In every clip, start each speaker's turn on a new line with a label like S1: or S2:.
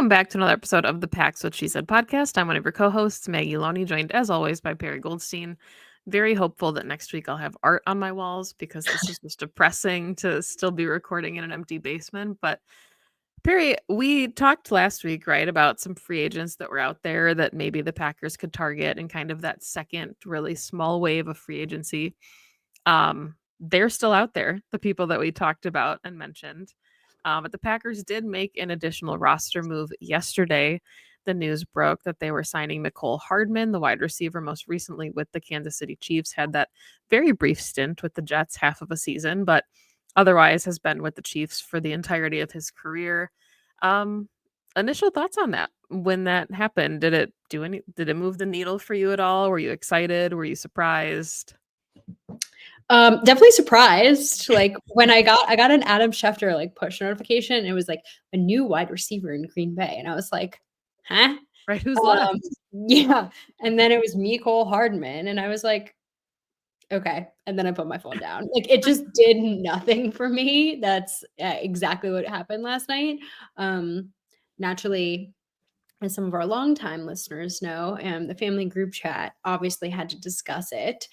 S1: Welcome back to another episode of the Pax What She Said podcast. I'm one of your co-hosts, Maggie Loney, joined as always by Perry Goldstein. Very hopeful that next week I'll have art on my walls because this is just depressing to still be recording in an empty basement. But Perry, we talked last week, right, about some free agents that were out there that maybe the Packers could target and kind of that second really small wave of free agency. They're still out there, the people that we talked about and mentioned. But the Packers did make an additional roster move yesterday. The news broke that they were signing Mecole Hardman, the wide receiver, most recently with the Kansas City Chiefs, had that very brief stint with the Jets, half of a season, but otherwise has been with the Chiefs for the entirety of his career. Um, Initial thoughts on that when that happened? Did it move the needle for you at all? Were you excited? Were you surprised?
S2: Definitely surprised. Like when I got an Adam Schefter like push notification, and it was like a new wide receiver in Green Bay, and I was like, huh?
S1: Right, who's left?
S2: Yeah. And then it was Mecole Hardman, and I was like, okay. And then I put my phone down. Like it just did nothing for me. That's exactly what happened last night. Naturally, as some of our longtime listeners know, the family group chat obviously had to discuss it.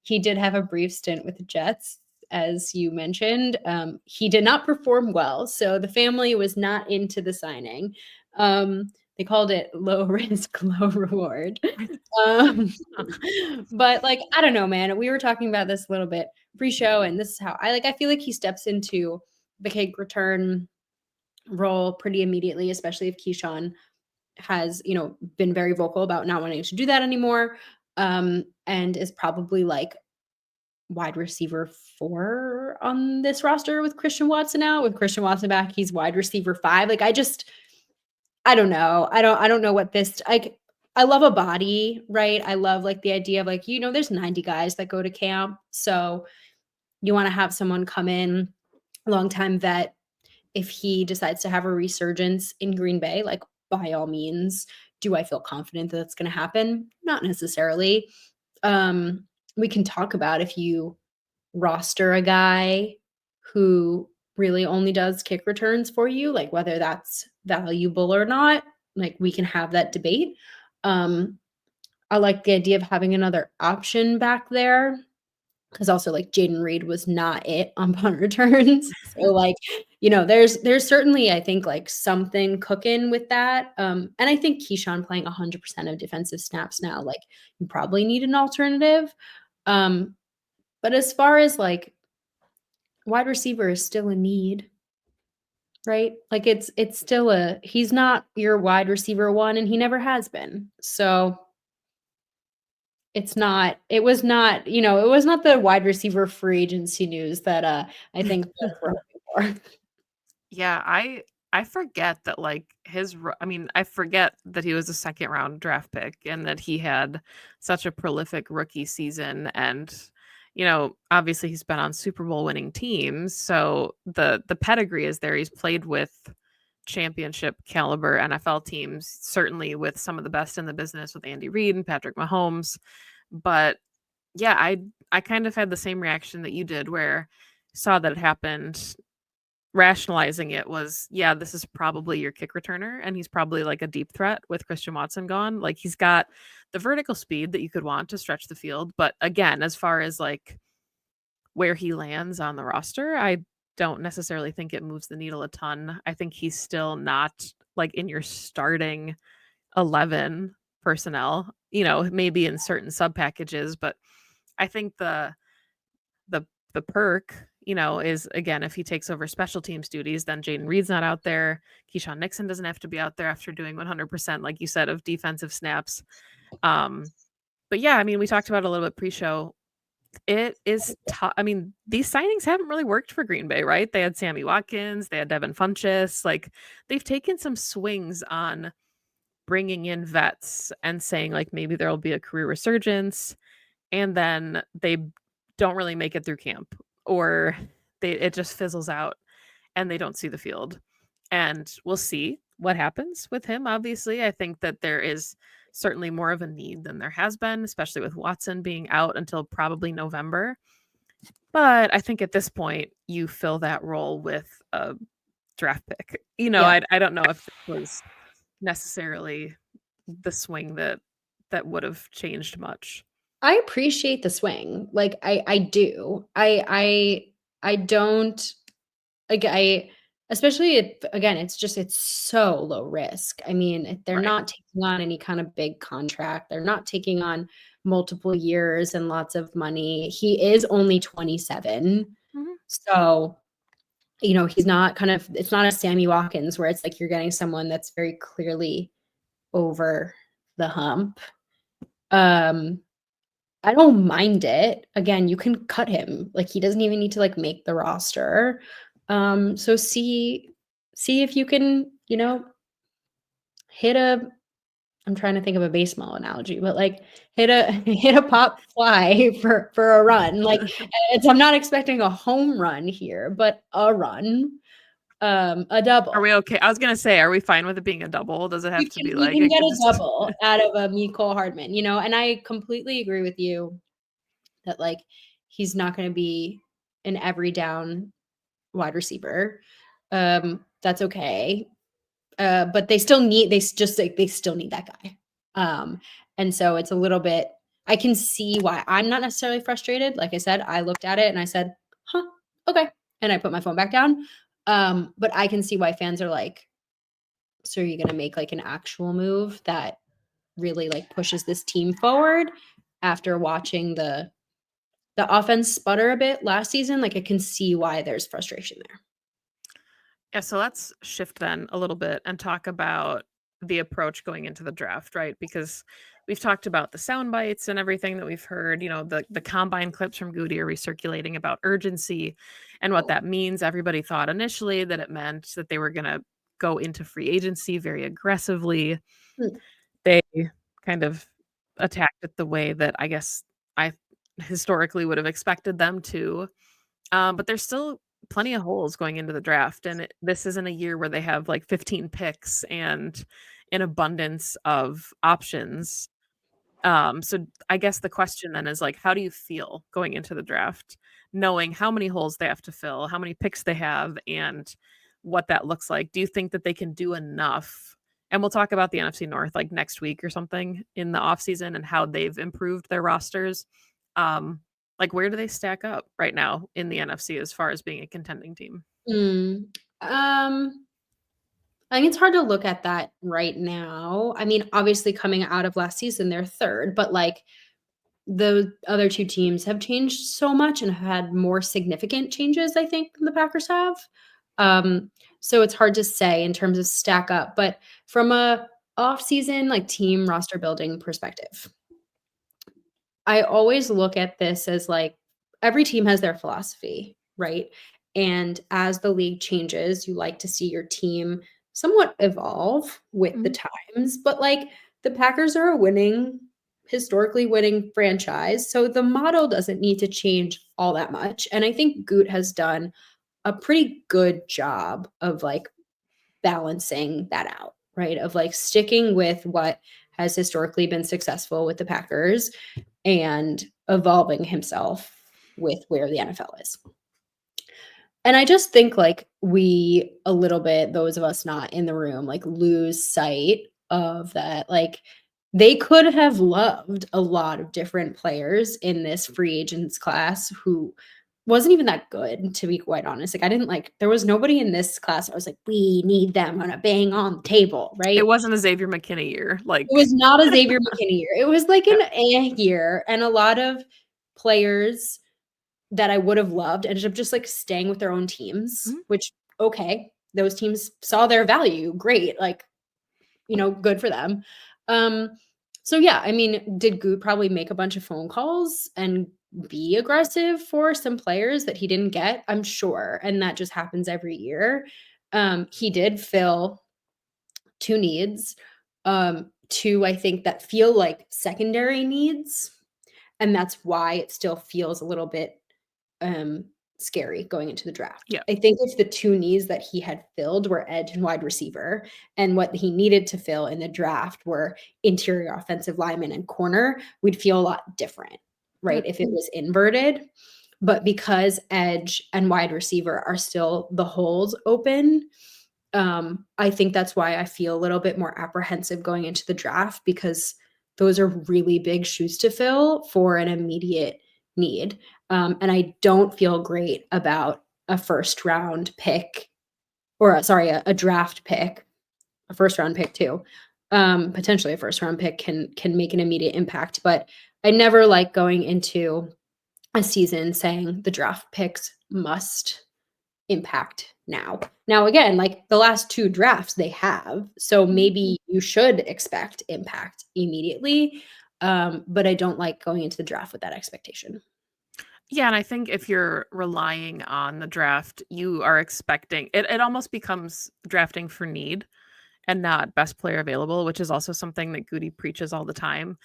S2: He did have a brief stint with the Jets, as you mentioned. He did not perform well, so the family was not into the signing. They called it low risk, low reward. Um, but like, I don't know, man. We were talking about this a little bit pre-show, and this is how I feel like he steps into the kick return role pretty immediately, especially if Keyshawn has, been very vocal about not wanting to do that anymore, and is probably like wide receiver 4 on this roster with Christian Watson out. With Christian Watson back, he's wide receiver 5. Like I don't know. I don't know what this I love a body, right? I love like the idea of like, there's 90 guys that go to camp. So you want to have someone come in, longtime vet, if he decides to have a resurgence in Green Bay, like by all means. Do I feel confident that that's going to happen? Not necessarily. We can talk about if you roster a guy who really only does kick returns for you, like whether that's valuable or not. Like we can have that debate. I like the idea of having another option back there, because also like Jaden Reed was not it on punt returns. So like, there's certainly, I think, like something cooking with that. And I think Keyshawn playing 100% of defensive snaps now, like you probably need an alternative. But as far as like wide receiver is still a need, right? Like it's still he's not your wide receiver 1, and he never has been. So it was not the wide receiver free agency news that I think we're hoping for.
S1: Yeah, I forget that like I forget that he was a second round draft pick and that he had such a prolific rookie season, and obviously he's been on Super Bowl winning teams, so the pedigree is there. He's played with championship caliber NFL teams, certainly with some of the best in the business with Andy Reid and Patrick Mahomes. But yeah, I kind of had the same reaction that you did, where saw that it happened. Rationalizing it was, yeah, this is probably your kick returner, and he's probably like a deep threat with Christian Watson gone. Like he's got the vertical speed that you could want to stretch the field, but again, as far as like where he lands on the roster, I don't necessarily think it moves the needle a ton. I think he's still not like in your starting 11 personnel, maybe in certain sub packages, but I think the perk, is again, if he takes over special teams duties, then Jaden Reed's not out there. Keyshawn Nixon doesn't have to be out there after doing 100%, like you said, of defensive snaps. But yeah, I mean, we talked about it a little bit pre-show. It is tough. I mean, these signings haven't really worked for Green Bay, right? They had Sammy Watkins, they had Devin Funchess. Like they've taken some swings on bringing in vets and saying like maybe there'll be a career resurgence, and then they don't really make it through camp, or it just fizzles out and they don't see the field. And we'll see what happens with him. Obviously, I think that there is certainly more of a need than there has been, especially with Watson being out until probably November. But I think at this point, you fill that role with a draft pick.
S2: Yeah.
S1: I don't know if this was necessarily the swing that would have changed much.
S2: I appreciate the swing. Like, I do. I don't like, I especially if again, it's so low risk. I mean, they're
S1: Right.
S2: not taking on any kind of big contract. They're not taking on multiple years and lots of money. He is only 27.
S1: Mhm.
S2: So, he's not kind of it's not a Sammy Watkins where it's like you're getting someone that's very clearly over the hump. Um, I don't mind it. Again, you can cut him. Like, he doesn't even need to, like, make the roster. So see if you can, hit a I'm trying to think of a baseball analogy, but, like, hit a hit a pop fly for a run. Like, I'm not expecting a home run here, but a run, a
S1: Are
S2: double.
S1: we okay? I was gonna say, are we fine with it being a double? Does it have to be
S2: You
S1: like
S2: can
S1: it
S2: get
S1: could
S2: a
S1: just
S2: double out of a Mecole Hardman, and I completely agree with you that, like, he's not gonna be an every down wide receiver. That's okay. But they still need that guy. Um, and so it's a little bit I can see why I'm not necessarily frustrated. Like I said, I looked at it and I said, "Huh, okay." And I put my phone back down. But I can see why fans are like, "So are you gonna make like an actual move that really like pushes this team forward after watching the offense sputter a bit last season?" Like I can see why there's frustration there.
S1: Yeah, so let's shift then a little bit and talk about the approach going into the draft, right? Because we've talked about the sound bites and everything that we've heard, the combine clips from Goody are recirculating about urgency and what that means. Everybody thought initially that it meant that they were going to go into free agency very aggressively.
S2: Mm,
S1: They kind of attacked it the way that I guess I historically would have expected them to. But there's still plenty of holes going into the draft, and this isn't a year where they have like 15 picks and an abundance of options. So I guess the question then is like, how do you feel going into the draft, knowing how many holes they have to fill, how many picks they have, and what that looks like? Do you think that they can do enough? And we'll talk about the NFC North like next week or something in the offseason and how they've improved their rosters. Um, like where do they stack up right now in the NFC as far as being a contending team?
S2: mm. Um, I think it's hard to look at that right now. I mean, obviously coming out of last season, they're 3rd, but, like, the other 2 teams have changed so much and have had more significant changes, I think, than the Packers have. Um, so it's hard to say in terms of stack up, but from a off-season, like, team roster building perspective, I always look at this as like every team has their philosophy, right? And as the league changes, you like to see your team somewhat evolve with the
S1: Mhm.
S2: times. But like the Packers are a historically winning franchise. So the model doesn't need to change all that much. And I think Goot has done a pretty good job of like balancing that out, right? Of like sticking with what has historically been successful with the Packers and evolving himself with where the NFL is. And I just think like we a little bit, those of us not in the room, like lose sight of that. Like they could have loved a lot of different players in this free agents class who wasn't even that good, to be quite honest. Like I didn't like there was nobody in this class. I was like, we need them on a bang on the table,
S1: It
S2: right?
S1: wasn't a Xavier McKinney year,
S2: It was
S1: like
S2: not a Xavier McKinney year. It was like
S1: yeah.
S2: an year, and a lot of players that I would have loved ended up just, like, staying with their own teams,
S1: Mhm.
S2: which, okay, those teams saw their value, great, like, good for them. Um, so yeah, I mean, did Goot probably make a bunch of phone calls and be aggressive for some players that he didn't get? I'm sure, and that just happens every year. He did fill 2 needs, 2, I think, that feel like secondary needs, and that's why it still feels a little bit, um, scary going into the draft.
S1: Yeah.
S2: I think if the 2 needs that he had filled were edge and wide receiver, and what he needed to fill in the draft were interior offensive lineman and corner, we'd feel a lot different, right, if it was inverted, but because edge and wide receiver are still the holes open, I think that's why I feel a little bit more apprehensive going into the draft because those are really big shoes to fill for an immediate need. And I don't feel great about a first round pick or sorry, a draft pick, a first round pick too. Potentially a first round pick can make an immediate impact, but I never like going into a season saying the draft picks must impact now. Now again, like the last 2 drafts they have, so
S1: Mhm.
S2: maybe you should expect impact immediately, but I don't like going into the draft with that expectation.
S1: Yeah, and I think if you're relying on the draft, you are expecting it almost becomes drafting for need and not best player available, which is also something that Goody preaches all the time.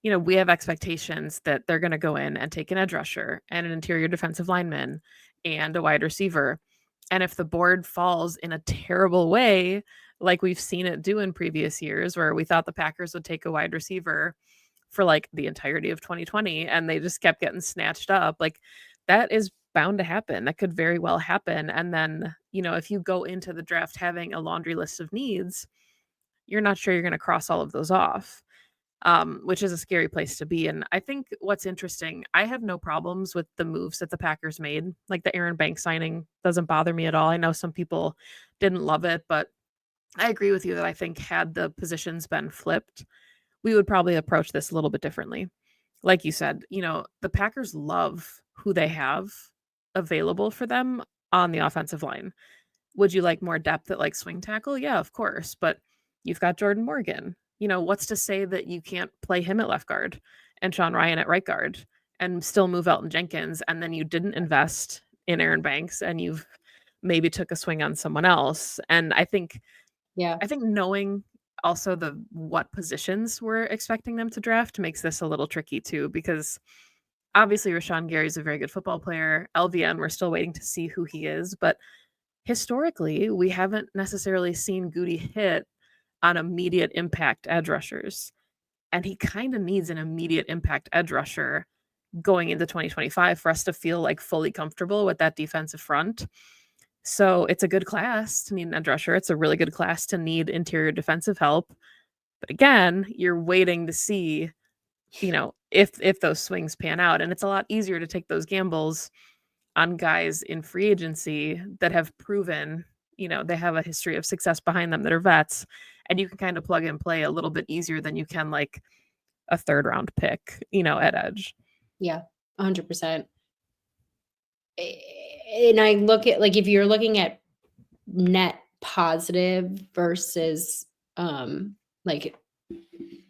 S1: We have expectations that they're going to go in and take an edge rusher and an interior defensive lineman and a wide receiver. And if the board falls in a terrible way, like we've seen it do in previous years, where we thought the Packers would take a wide receiver for like the entirety of 2020 and they just kept getting snatched up, like that is bound to happen. That could very well happen. And then, if you go into the draft having a laundry list of needs, you're not sure you're going to cross all of those off, which is a scary place to be. And I think what's interesting, I have no problems with the moves that the Packers made. Like the Aaron Banks signing doesn't bother me at all. I know some people didn't love it, but I agree with you that I think had the positions been flipped, we would probably approach this a little bit differently. Like you said, the Packers love who they have available for them on the offensive line. Would you like more depth at like swing tackle? Yeah, of course. But you've got Jordan Morgan. What's to say that you can't play him at left guard and Sean Ryan at right guard and still move Elton Jenkins? And then you didn't invest in Aaron Banks and you've maybe took a swing on someone else. And I think
S2: Yeah.
S1: knowing also the what positions we're expecting them to draft makes this a little tricky too, because obviously Rashawn Gary is a very good football player. LVN, we're still waiting to see who he is, but historically, we haven't necessarily seen Goody hit on immediate impact edge rushers. And he kind of needs an immediate impact edge rusher going into 2025 for us to feel like fully comfortable with that defensive front. So it's a good class to need an edge rusher. It's a really good class to need interior defensive help. But again, you're waiting to see, if those swings pan out. And it's a lot easier to take those gambles on guys in free agency that have proven, they have a history of success behind them that are vets. And you can kind of plug and play a little bit easier than you can like a third round pick, at edge.
S2: Yeah, 100%. And I look at like, if you're looking at net positive versus, like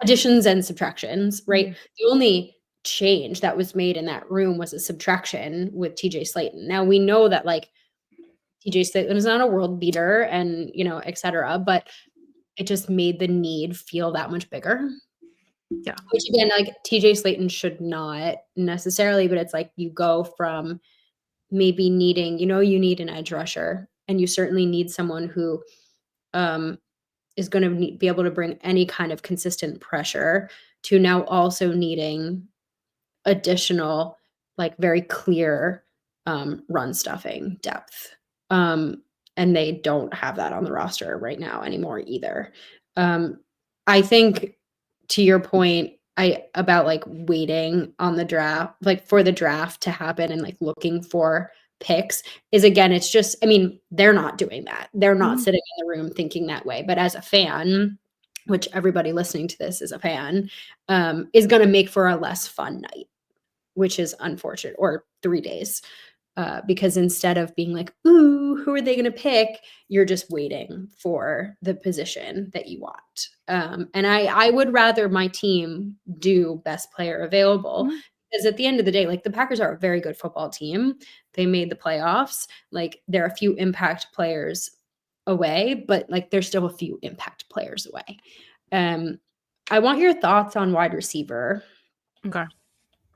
S2: additions and subtractions, right?
S1: Mhm.
S2: The only change that was made in that room was a subtraction with TJ Slaton. Now we know that like TJ Slaton is not a world beater and, et cetera, but it just made the need feel that much bigger.
S1: Yeah.
S2: Which again, like TJ Slaton should not necessarily, but it's like you go from maybe needing, you need an edge rusher and you certainly need someone who um is going to be able to bring any kind of consistent pressure to now also needing additional, like very clear run stuffing depth. Um, and they don't have that on the roster right now anymore either. Um, I think to your point, I about like waiting on the draft, like for the draft to happen and like looking for picks is again, it's just, I mean, they're not doing that. They're not
S1: Mhm.
S2: sitting in the room thinking that way. But as a fan, which everybody listening to this is a fan, is going to make for a less fun night, which is unfortunate, or 3 days. Because instead of being like, "Ooh, who are they gonna pick?" You're just waiting for the position that you want. And I would rather my team do best player available,
S1: Mhm.
S2: because at the end of the day, like, the Packers are a very good football team. They made the playoffs. Like, they're a few impact players away, but, like, they're still a few impact players away. Um, I want your thoughts on wide receiver.
S1: Okay.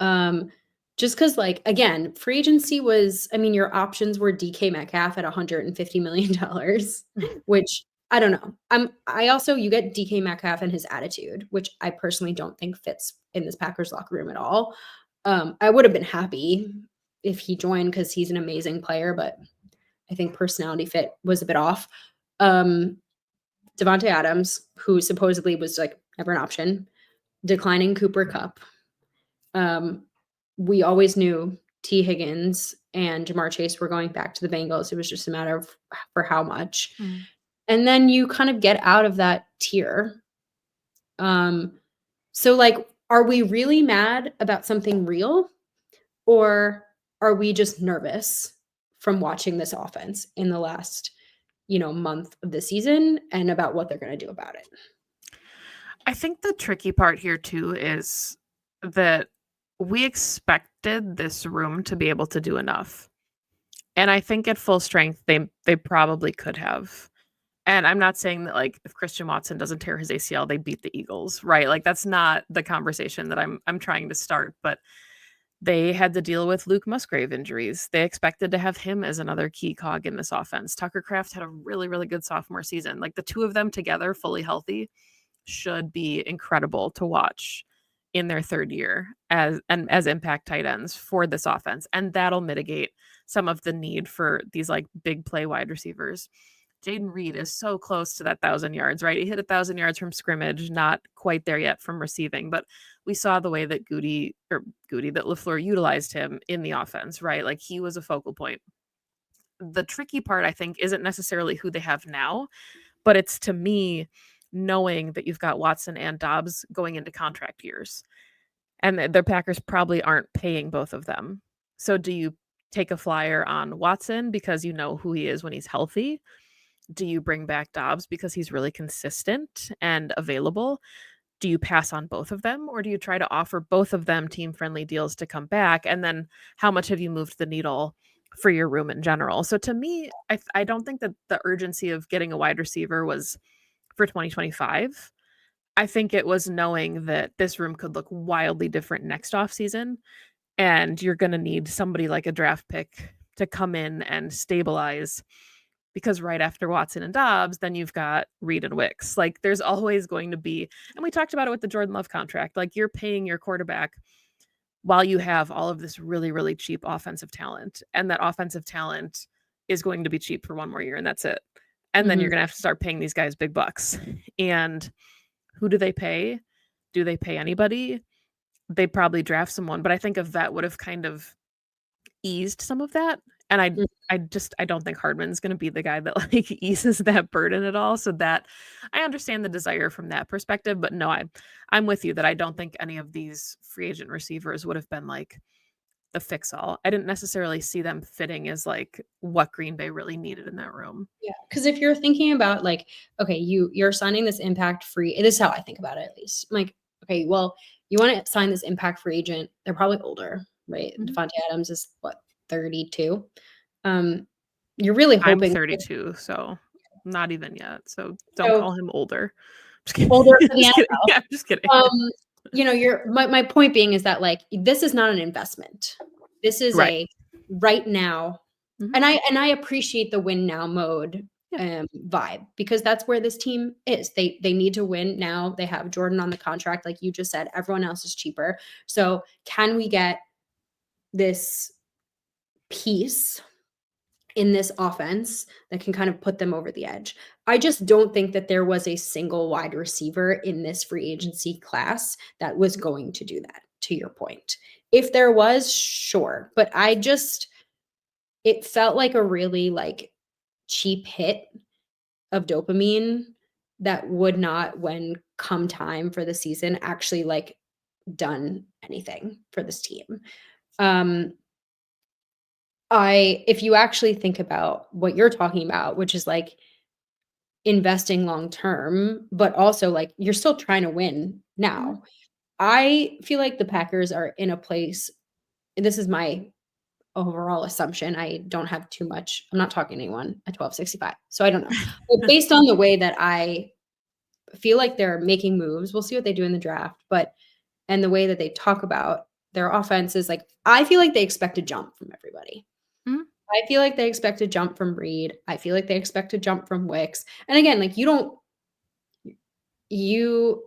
S2: Um, just because, like, again, free agency was, I mean, your options were DK Metcalf at $150 million, which I don't know. I also, you get DK Metcalf and his attitude, which I personally don't think fits in this Packers locker room at all. I would have been happy if he joined because he's an amazing player, but I think personality fit was a bit off. Um, Devontae Adams, who supposedly was, like, never an option, declining Cooper Kupp. Um, we always knew T. Higgins and Jamar Chase were going back to the Bengals. It was just a matter of for how much.
S1: Mm.
S2: And then you kind of get out of that tier. Um, so, like, are we really mad about something real, or are we just nervous from watching this offense in the last, month of the season and about what they're gonna do about it?
S1: I think the tricky part here too is that we expected this room to be able to do enough. And I think at full strength they probably could have. And I'm not saying that like if Christian Watson doesn't tear his ACL, they beat the Eagles, right? Like that's not the conversation that I'm trying to start, but they had to deal with Luke Musgrave injuries. They expected to have him as another key cog in this offense. Tucker Kraft had a really, really good sophomore season. Like the two of them together, fully healthy, should be incredible to watch in their third year as impact tight ends for this offense. And that'll mitigate some of the need for these like big play wide receivers. Jaden Reed is so close to that 1,000 yards, right? He hit 1,000 yards from scrimmage, not quite there yet from receiving, but we saw the way that that LaFleur utilized him in the offense, right? Like he was a focal point. The tricky part, I think, isn't necessarily who they have now, but it's to me knowing that you've got Watson and Dobbs going into contract years, and the Packers probably aren't paying both of them. So do you take a flyer on Watson because you know who he is when he's healthy? Do you bring back Dobbs because he's really consistent and available? Do you pass on both of them, or do you try to offer both of them team-friendly deals to come back? And then how much have you moved the needle for your room in general? So to me, I don't think that the urgency of getting a wide receiver was for 2025. I think it was knowing that this room could look wildly different next offseason, and you're gonna need somebody like a draft pick to come in and stabilize because right after Watson and Dobbs, then you've got Reed and Wicks. Like there's always going to be, and we talked about it with the Jordan Love contract. Like you're paying your quarterback while you have all of this really, really cheap offensive talent. And that offensive talent is going to be cheap for one more year, and that's it. And then you're
S2: Mhm.
S1: gonna have to start paying these guys big bucks. And who do they pay? Do they pay anybody? They probably draft someone, but I think a vet would have kind of eased some of that, and I don't think Hardman's gonna be the guy that, like, eases that burden at all, so that I understand the desire from that perspective, but no, I'm with you that I don't think any of these free agent receivers would have been, like, the fix-all. I didn't necessarily see them fitting as, like, what Green Bay really needed in that room.
S2: Yeah, because if you're thinking about, like, okay, you're signing this impact free, this is how I think about it, at least. I'm like, okay, well, you wanna sign this impact free agent, they're probably older, right?
S1: Mhm.
S2: Devontae Adams is what, 32? Um, you're really
S1: I'm
S2: hoping
S1: 32, so not even yet, so don't
S2: so
S1: call him older. Just kidding.
S2: older for the
S1: Just kidding.
S2: NFL.
S1: Yeah, just kidding.
S2: You're my point being is that, like, this is not an investment. This is
S1: Right.
S2: a right now,
S1: Mhm.
S2: and I appreciate the win now mode,
S1: Yeah.
S2: vibe, because that's where this team is. They need to win now. They have Jordan on the contract, like you just said, everyone else is cheaper. So, can we get this piece in this offense that can kind of put them over the edge? I just don't think that there was a single wide receiver in this free agency class that was going to do that, to your point. If there was, sure, but it felt like a really, like, cheap hit of dopamine that would not, when come time for the season, actually, like, done anything for this team. Um, I if you actually think about what you're talking about, which is, like, investing long term, but also, like, you're still trying to win
S1: Mhm.
S2: now. I feel like the Packers are in a place, this is my overall assumption, I don't have too much, I'm not talking to anyone at 12:65, so I don't know. But based on the way that I feel like they're making moves, we'll see what they do in the draft, but and the way that they talk about their offense is, like, I feel like they expect a jump from everybody.
S1: Mhm.
S2: I feel like they expect a jump from Reed. I feel like they expect a jump from Wicks. And again, like, you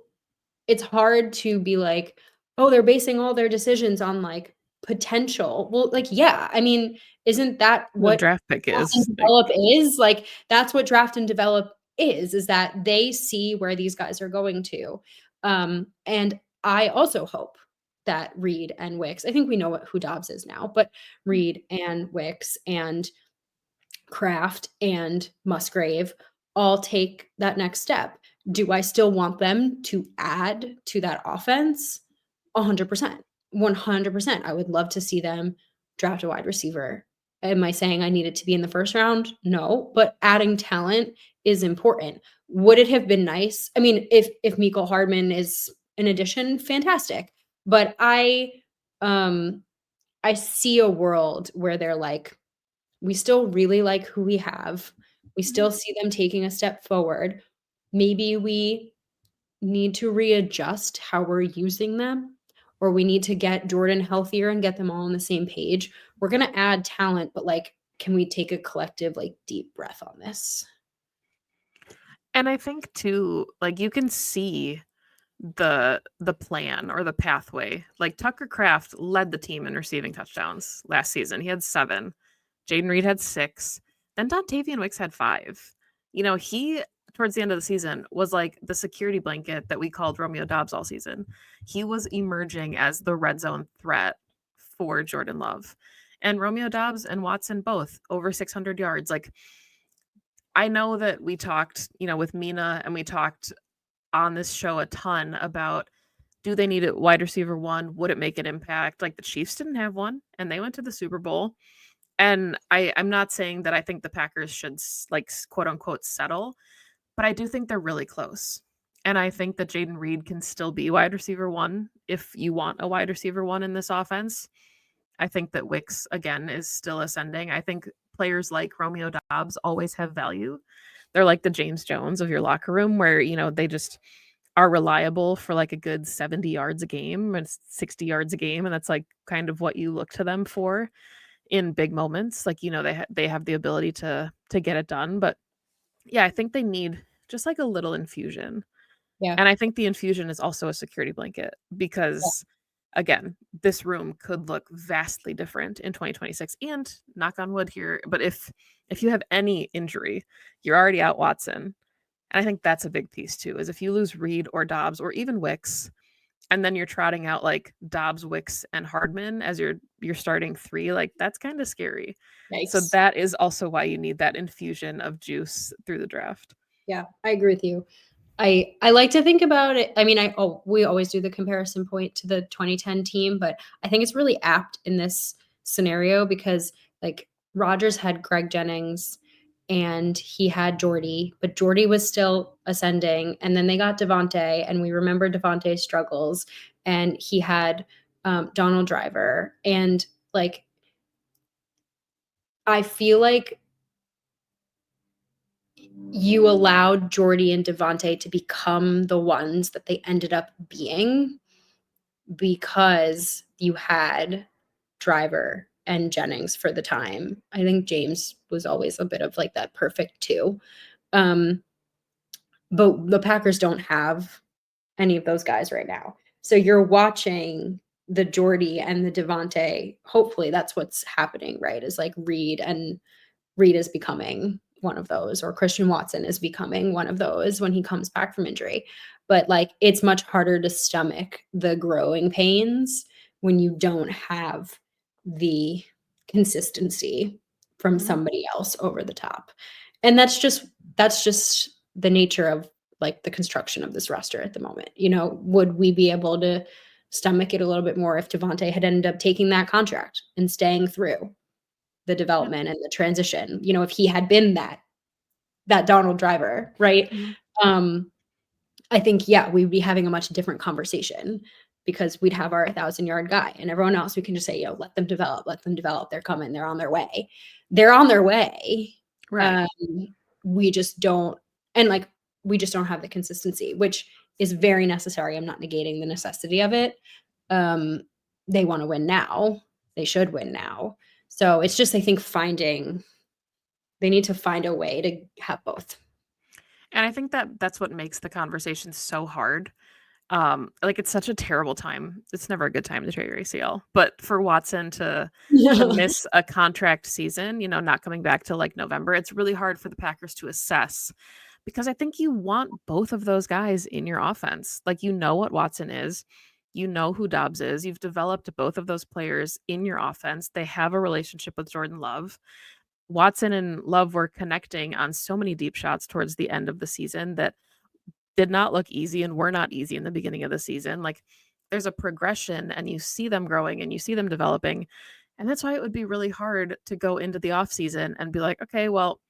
S2: it's hard to be like, "Oh, they're basing all their decisions on, like, potential. Well, like, yeah, I mean, isn't that
S1: The
S2: what
S1: draft pick
S2: draft and
S1: is, like
S2: develop is? Like, that's what draft and develop is that they see where these guys are going to. And I also hope that Reed and Wicks, I think we know who Dobbs is now, but Reed and Wicks and Kraft and Musgrave all take that next step. Do I still want them to add to that offense? 100%. 100%. I would love to see them draft a wide receiver. Am I saying I need it to be in the first round? No, but adding talent is important. Would it have been nice? I mean, if Mecole Hardman is an addition, fantastic. But um I see a world where they're like, we still really like who we have. We
S1: Mhm.
S2: still see them taking a step forward. Maybe we need to readjust how we're using them, or we need to get Jordan healthier and get them all on the same page. We're gonna add talent, but, like, can we take a collective, like, deep breath on this?
S1: And I think too, like, you can see the plan or the pathway. Like, Tucker Kraft led the team in receiving touchdowns last season. He had 7. Jaden Reed had 6. Then Dontavian Wicks had 5. He towards the end of the season was like the security blanket that we called Romeo Dobbs all season. He was emerging as the red zone threat for Jordan Love. And Romeo Dobbs and Watson both over 600 yards. Like, I know that we talked, with Mina, and we talked on this show a ton about, do they need a wide receiver one? Would it make an impact? Like, the Chiefs didn't have one and they went to the Super Bowl. And I'm not saying that I think the Packers should quote unquote settle, but I do think they're really close. And I think that Jaden Reed can still be wide receiver one if you want a wide receiver one in this offense. I think that Wicks again is still ascending. I think players like Romeo Dobbs always have value. They're like the James Jones of your locker room where, they just are reliable for like a good 70 yards a game and 60 yards a game, and that's like kind of what you look to them for in big moments. Like, they have the ability to get it done, but yeah, I think they need just like a little infusion.
S2: Yeah,
S1: And I think the infusion is also a security blanket
S2: yeah,
S1: because, again, this room could look vastly different in 2026. And knock on wood here, but if you have any injury, you're already out Watson. And I think that's a big piece too, is if you lose Reed or Dobbs or even Wicks, and then you're trotting out like Dobbs, Wicks, and Hardman as your starting 3, like that's kind of scary. So
S2: yikes.
S1: that is also why you need that infusion of juice through the draft.
S2: Yeah, I agree with you. I like to think about it. I mean, we always do the comparison point to the 2010 team, but I think it's really apt in this scenario because like Rodgers had Greg Jennings and he had Jordy, but Jordy was still ascending. And then they got Devontae, and we remember Devontae's struggles, and he had Donald Driver. And like, I feel like you allowed Jordy and Devontae to become the ones that they ended up being because you had Driver and Jennings for the time. I think James was always a bit of like that perfect two. Um, but the Packers don't have any of those guys right now. So you're watching the Jordy and the Devontae. Hopefully that's what's happening, right? Is like Reed is becoming one of those, or Christian Watson is becoming one of those when he comes back from injury. But like, it's much harder to stomach the growing pains when you don't have the consistency from
S1: Mhm.
S2: somebody else over the top. And that's just the nature of like the construction of this roster at the moment. Would we be able to stomach it a little bit more if Devontae had ended up taking that contract and staying through the
S1: Yeah.
S2: development and the transition, if he had been that Donald Driver, right?
S1: Mhm.
S2: Um, I think, yeah, we'd be having a much different conversation because we'd have our 1,000-yard guy, and everyone else we can just say, let them develop, let them develop. They're coming, they're on their way. They're on their way.
S1: Right.
S2: Um, we just don't, and like we just don't have the consistency, which is very necessary. I'm not negating the necessity of it. Um, they want to win now. They should win now. So it's just, I think, they need to find a way to have both.
S1: And I think that that's what makes the conversation so hard Like, it's such a terrible time. It's never a good time to tear your ACL, but for Watson to miss a contract season, not coming back till, like, November, it's really hard for the Packers to assess because I think you want both of those guys in your offense. Like, you know what Watson is, you know who Dobbs is, you've developed both of those players in your offense, they have a relationship with Jordan Love. Watson and Love were connecting on so many deep shots towards the end of the season that did not look easy and were not easy in the beginning of the season. Like, there's a progression and you see them growing and you see them developing. And that's why it would be really hard to go into the offseason and be like, okay, well,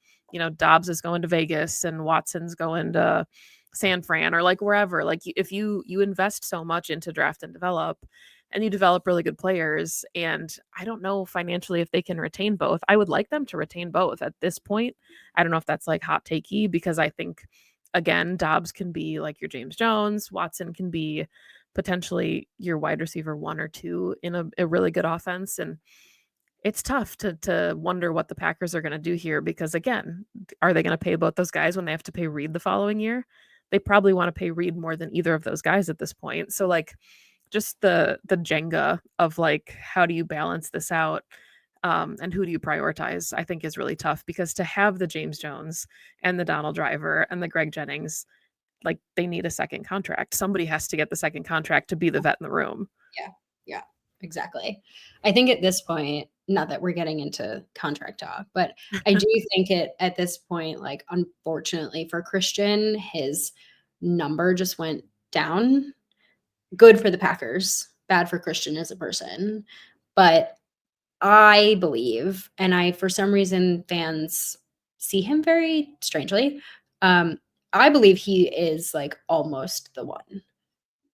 S1: Dobbs is going to Vegas and Watson's going to San Fran or like wherever. Like, if you invest so much into draft and develop and you develop really good players, and I don't know financially if they can retain both. I would like them to retain both at this point. I don't know if that's like hot takey because I think again, Dobbs can be like your James Jones, Watson can be potentially your wide receiver 1 or 2 in a really good offense, and it's tough to wonder what the Packers are gonna do here because, again, are they gonna pay both those guys when they have to pay Reed the following year? They probably wanna pay Reed more than either of those guys at this point, so, like, just the Jenga of, like, how do you balance this out, and who do you prioritize, I think is really tough because to have the James Jones and the Donald Driver and the Greg Jennings, like, they need a second contract. Somebody has to get the second contract to be the vet in the room.
S2: Yeah, yeah, exactly. I think at this point, not that we're getting into contract talk, but I do think at this point, like, unfortunately for Christian, his number just went down. Good for the Packers, bad for Christian as a person. But I believe, and for some reason, fans see him very strangely. Um, I believe he is like almost the one.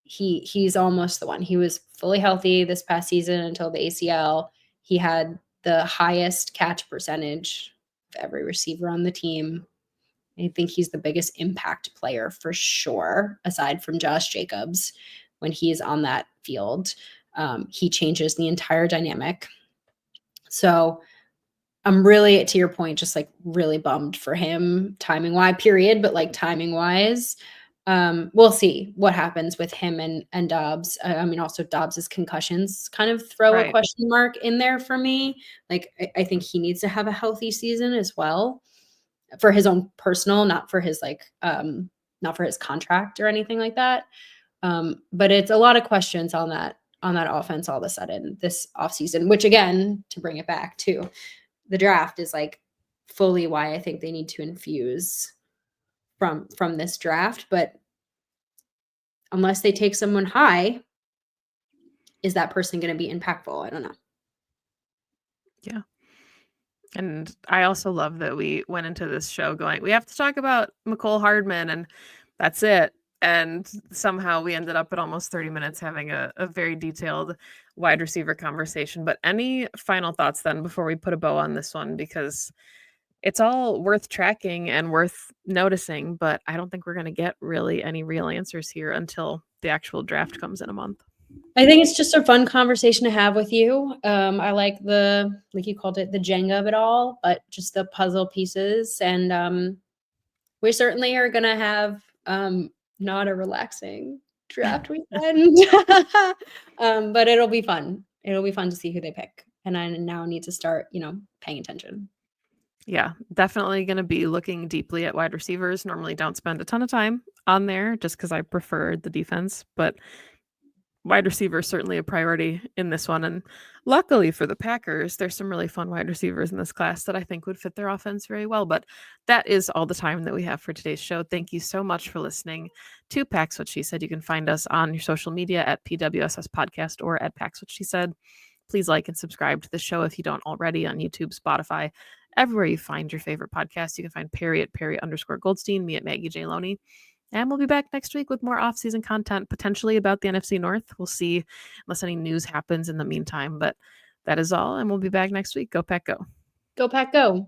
S2: He's almost the one. He was fully healthy this past season until the ACL. He had the highest catch percentage of every receiver on the team. I think he's the biggest impact player for sure, aside from Josh Jacobs. When he is on that field, he changes the entire dynamic. So I'm really, to your point, just like really bummed for him timing wise, period, but like timing wise. We'll see what happens with him and Dobbs. I mean, also Dobbs's concussions kind of throw a
S1: Right.
S2: question mark in there for me. Like, I think he needs to have a healthy season as well for his own personal, not for his not for his contract or anything like that. But it's a lot of questions on that offense all of a sudden this offseason, which again, to bring it back to the draft is like fully why I think they need to infuse from this draft. But unless they take someone high, is that person going to be impactful? I don't know.
S1: Yeah. And I also love that we went into this show going, we have to talk about Mecole Hardman, and that's it. And somehow we ended up at almost 30 minutes having a very detailed wide receiver conversation. But any final thoughts then before we put a bow on this one? Because it's all worth tracking and worth noticing, but I don't think we're going to get really any real answers here until the actual draft comes in a month.
S2: I think it's just a fun conversation to have with you. I like like you called it, the Jenga of it all, but just the puzzle pieces. And we certainly are going to have not a relaxing draft weekend, but it'll be fun. It'll be fun to see who they pick. And I now need to start, paying attention.
S1: Yeah, definitely going to be looking deeply at wide receivers. Normally don't spend a ton of time on there just because I prefer the defense, but wide receiver is certainly a priority in this one. And luckily for the Packers, there's some really fun wide receivers in this class that I think would fit their offense very well. But that is all the time that we have for today's show. Thank you so much for listening to Pax What She Said. You can find us on your social media at PWSS Podcast or at Pax What She Said. Please like and subscribe to the show if you don't already on YouTube, Spotify, everywhere you find your favorite podcast. You can find Perry at Perry_Goldstein, me at Maggie J. Loney. And we'll be back next week with more off-season content, potentially about the NFC North. We'll see, unless any news happens in the meantime. But that is all, and we'll be back next week. Go Pack Go.
S2: Go Pack Go.